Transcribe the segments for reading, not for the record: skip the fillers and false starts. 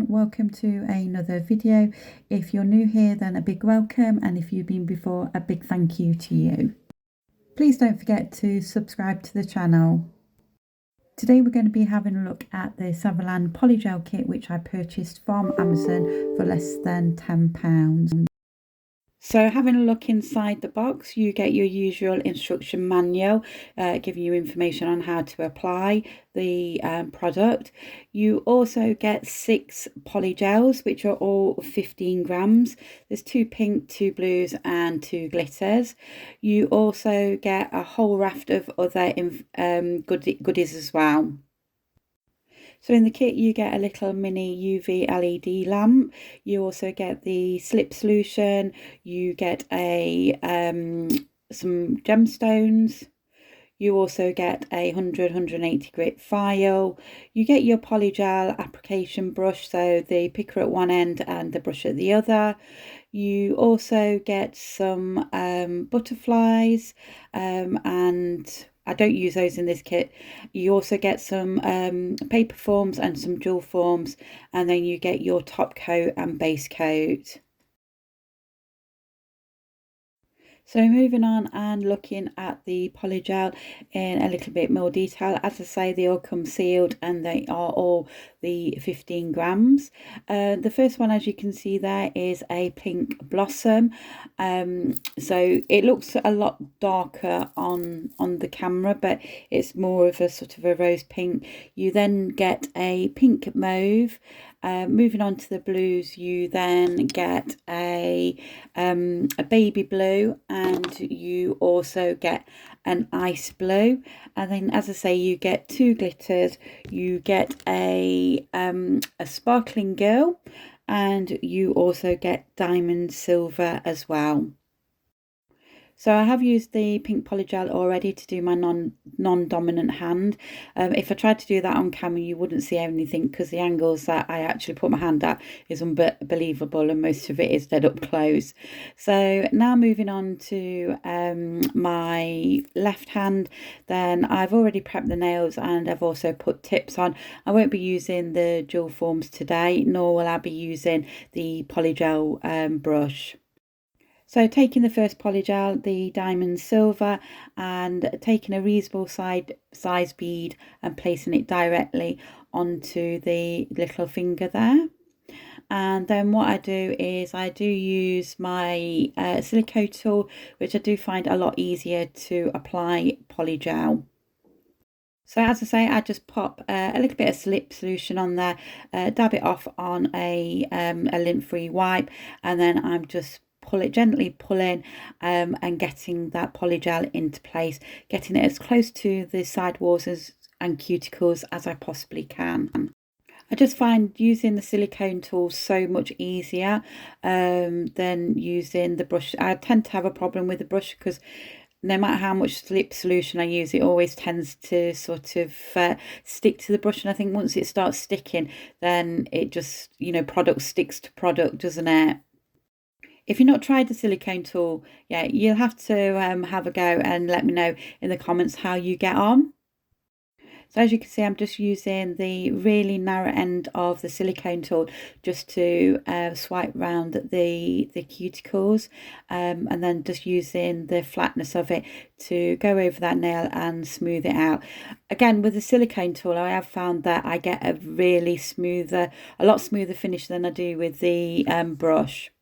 everyone, welcome to another video. If you're new here, then a big welcome, and if you've been before, a big thank you to you. Please don't forget to subscribe to the channel. Today we're going to be having a look at the Saviland polygel kit, which I purchased from Amazon for less than £10. So having a look inside the box, you get your usual instruction manual giving you information on how to apply the product. You also get 6 polygels, which are all 15 grams. There's 2 pink, 2 blues and 2 glitters. You also get a whole raft of other goodies as well. So in the kit you get a little mini UV LED lamp. You also get the slip solution. You get a some gemstones. You also get a 180 grit file. You get your polygel application brush, so the picker at one end and the brush at the other. You also get some butterflies and I don't use those in this kit. You also get some paper forms and some jewel forms, and then you get your top coat and base coat. So moving on and looking at the polygel in a little bit more detail. As I say, they all come sealed and they are all the 15 grams. The first one, as you can see there, is a pink blossom. So it looks a lot darker on the camera, but it's more of a sort of a rose pink. You then get a pink mauve. Moving on to the blues, you then get a baby blue, and you also get an ice blue. And then, as I say, you get 2 glitters. You get a sparkling girl, and you also get diamond silver as well. So I have used the pink polygel already to do my non-dominant hand. If I tried to do that on camera, you wouldn't see anything because the angles that I actually put my hand at is unbelievable, and most of it is dead up close. So now moving on to my left hand, then I've already prepped the nails and I've also put tips on. I won't be using the jewel forms today, nor will I be using the polygel brush. So taking the first polygel, the diamond silver, and taking a reasonable size bead and placing it directly onto the little finger there. And then what I do is I do use my silicone tool, which I do find a lot easier to apply polygel. So as I say, I just pop a little bit of slip solution on there, dab it off on a lint-free wipe, and then I'm just gently pulling and getting that polygel into place, getting it as close to the side walls and cuticles as I possibly can. I just find using the silicone tool so much easier than using the brush. I tend to have a problem with the brush because no matter how much slip solution I use, it always tends to sort of stick to the brush. And I think once it starts sticking, then it just, product sticks to product, doesn't it? If you've not tried the silicone tool, yeah, you'll have to have a go and let me know in the comments how you get on. So as you can see, I'm just using the really narrow end of the silicone tool just to swipe round the cuticles, and then just using the flatness of it to go over that nail and smooth it out. Again, with the silicone tool, I have found that I get a lot smoother finish than I do with the brush.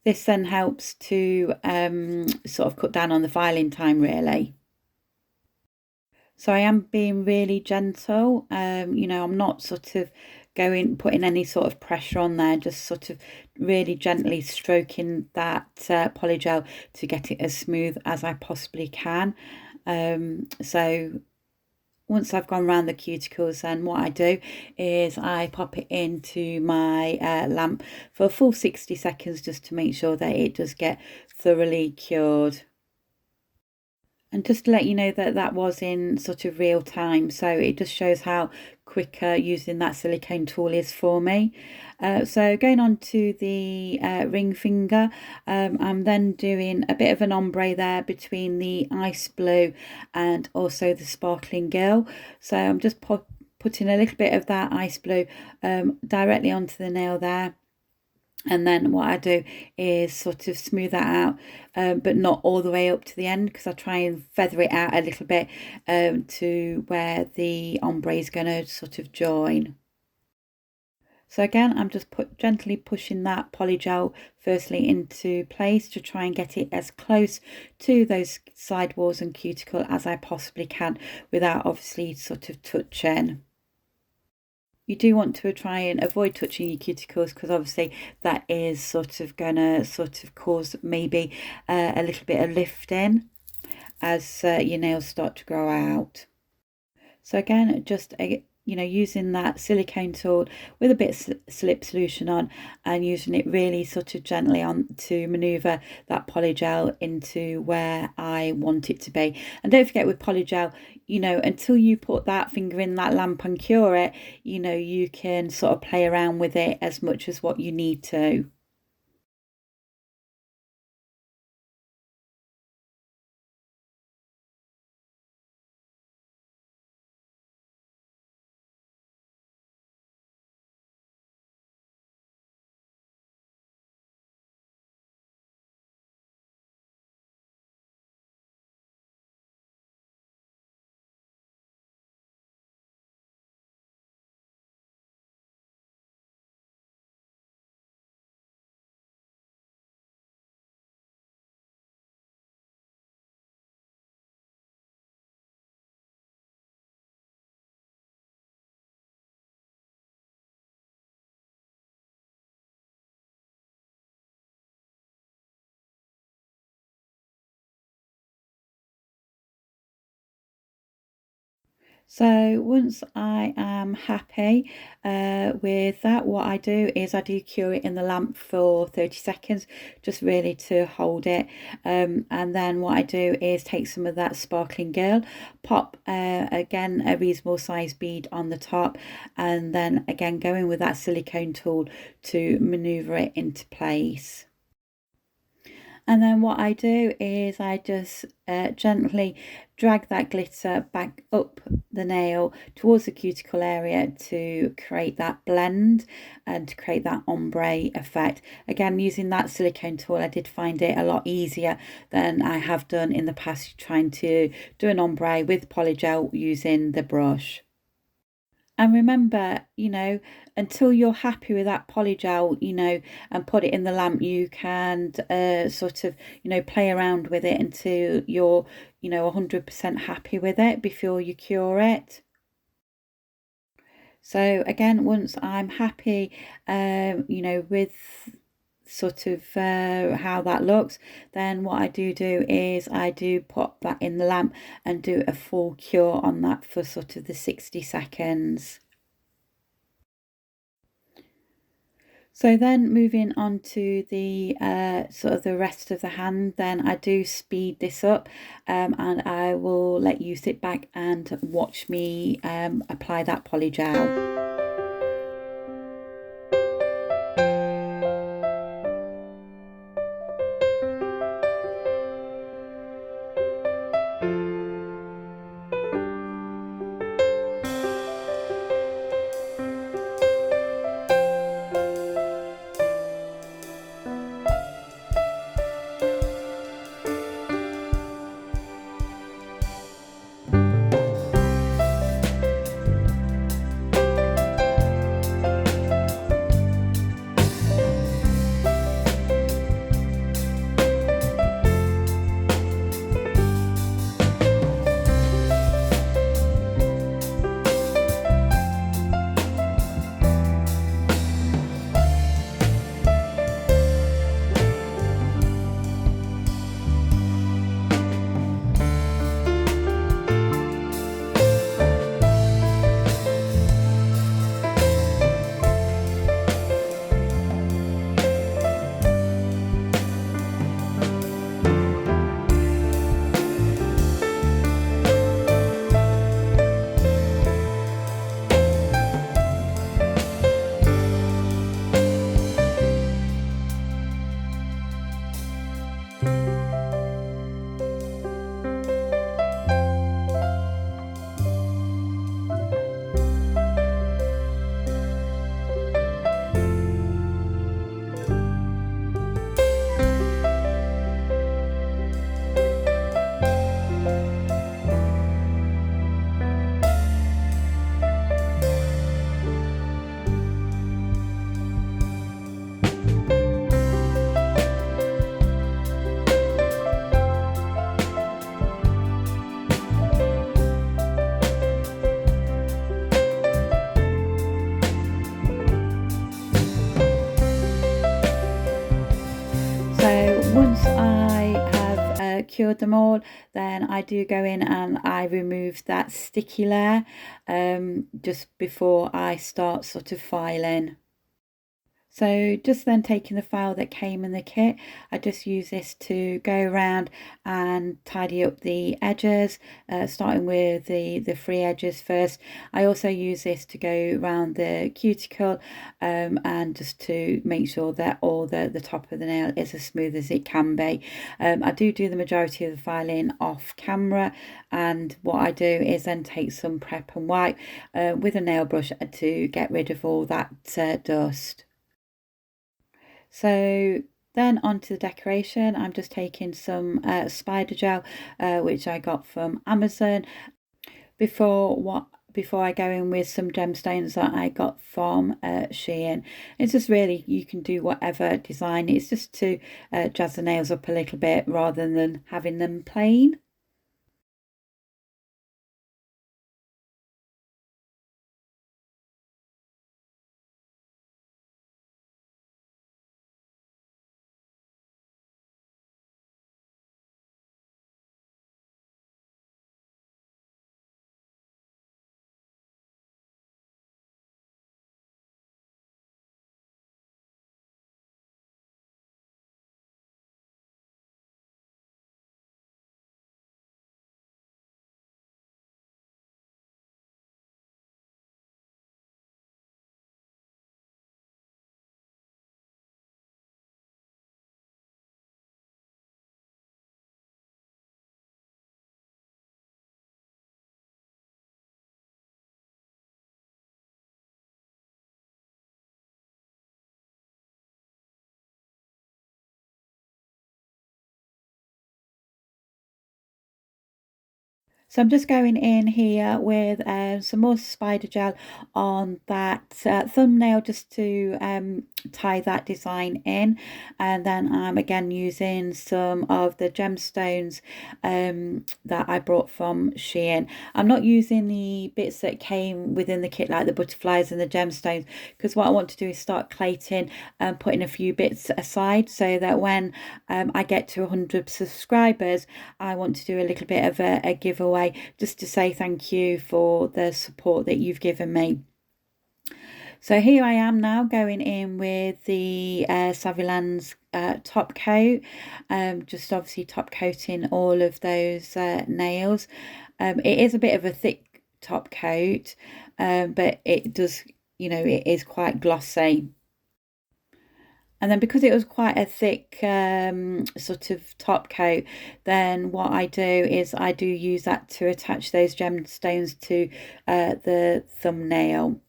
This then helps to sort of cut down on the filing time, really. So I am being really gentle. I'm not sort of putting any sort of pressure on there, just sort of really gently stroking that polygel to get it as smooth as I possibly can. So once I've gone around the cuticles, then what I do is I pop it into my lamp for a full 60 seconds just to make sure that it does get thoroughly cured. And just to let you know that that was in sort of real time, so it just shows how quicker using that silicone tool is for me. So going on to the ring finger, I'm then doing a bit of an ombre there between the ice blue and also the sparkling girl. So I'm just putting a little bit of that ice blue directly onto the nail there. And then what I do is sort of smooth that out, but not all the way up to the end, because I try and feather it out a little bit to where the ombre is going to sort of join. So again, I'm just gently pushing that polygel firstly into place to try and get it as close to those side walls and cuticle as I possibly can without obviously sort of touching. You do want to try and avoid touching your cuticles, because obviously that is sort of gonna sort of cause maybe a little bit of lifting as your nails start to grow out. So again, just using that silicone tool with a bit of slip solution on, and using it really sort of gently on to maneuver that polygel into where I want it to be. And don't forget, with polygel, until you put that finger in that lamp and cure it, you can sort of play around with it as much as what you need to. So once I am happy with that, what I do is I do cure it in the lamp for 30 seconds, just really to hold it. And then what I do is take some of that sparkling gel, pop again a reasonable size bead on the top, and then again go in with that silicone tool to maneuver it into place. And then what I do is I just gently drag that glitter back up the nail towards the cuticle area to create that blend and to create that ombre effect. Again, using that silicone tool, I did find it a lot easier than I have done in the past trying to do an ombre with polygel using the brush. And remember, until you're happy with that polygel, and put it in the lamp, you can sort of, play around with it until you're, 100% happy with it before you cure it. So again, once I'm happy, with sort of how that looks, then what I do is I do put that in the lamp and do a full cure on that for sort of the 60 seconds. So then moving on to the sort of the rest of the hand, then I do speed this up, and I will let you sit back and watch me apply that polygel. cured them all, then I do go in and I remove that sticky layer just before I start sort of filing. So just then taking the file that came in the kit, I just use this to go around and tidy up the edges, starting with the free edges first. I also use this to go around the cuticle and just to make sure that all the top of the nail is as smooth as it can be. I do the majority of the filing off camera, and what I do is then take some prep and wipe with a nail brush to get rid of all that dust. So then onto the decoration, I'm just taking some spider gel, which I got from Amazon. Before I go in with some gemstones that I got from Shein. It's just really, you can do whatever design. It's just to jazz the nails up a little bit rather than having them plain. So I'm just going in here with some more spider gel on that thumbnail just to tie that design in, and then I'm again using some of the gemstones that I brought from Shein. I'm not using the bits that came within the kit like the butterflies and the gemstones, because what I want to do is start collating and putting a few bits aside so that when I get to 100 subscribers, I want to do a little bit of a giveaway just to say thank you for the support that you've given me. So here I am now going in with the Saviland's top coat, just obviously top coating all of those nails. It is a bit of a thick top coat, but it does, it is quite glossy. And then because it was quite a thick sort of top coat, then what I do is I do use that to attach those gemstones to the thumbnail.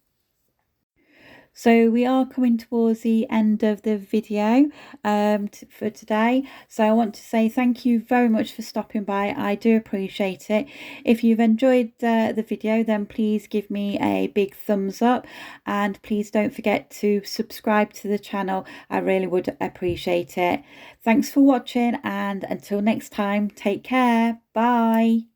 So we are coming towards the end of the video for today. So I want to say thank you very much for stopping by. I do appreciate it. If you've enjoyed the video, then please give me a big thumbs up, and please don't forget to subscribe to the channel. I really would appreciate it. Thanks for watching, and until next time, take care. Bye.